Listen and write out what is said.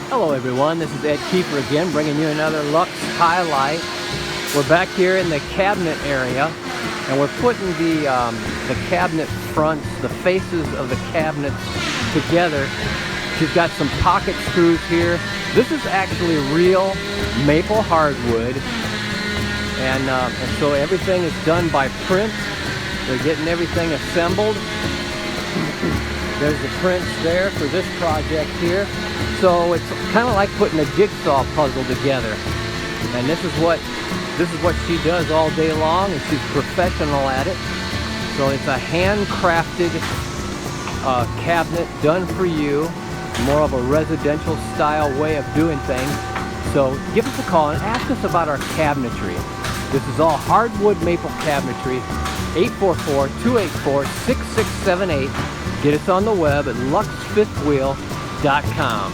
Hello everyone, this is Ed Kiefer again, bringing you another Luxe highlight. We're back here in the cabinet area, and we're putting the cabinet fronts, the faces of the cabinets together. She's got some pocket screws here. This is actually real maple hardwood, and so everything is done by print. They're getting everything assembled. There's the prints there for this project here. So it's kind of like putting a jigsaw puzzle together. And this is what she does all day long, and she's professional at it. So it's a handcrafted cabinet done for you, more of a residential style way of doing things. So give us a call and ask us about our cabinetry. This is all hardwood maple cabinetry. 844-284-6678. Get us on the web at luxefifthwheel.com.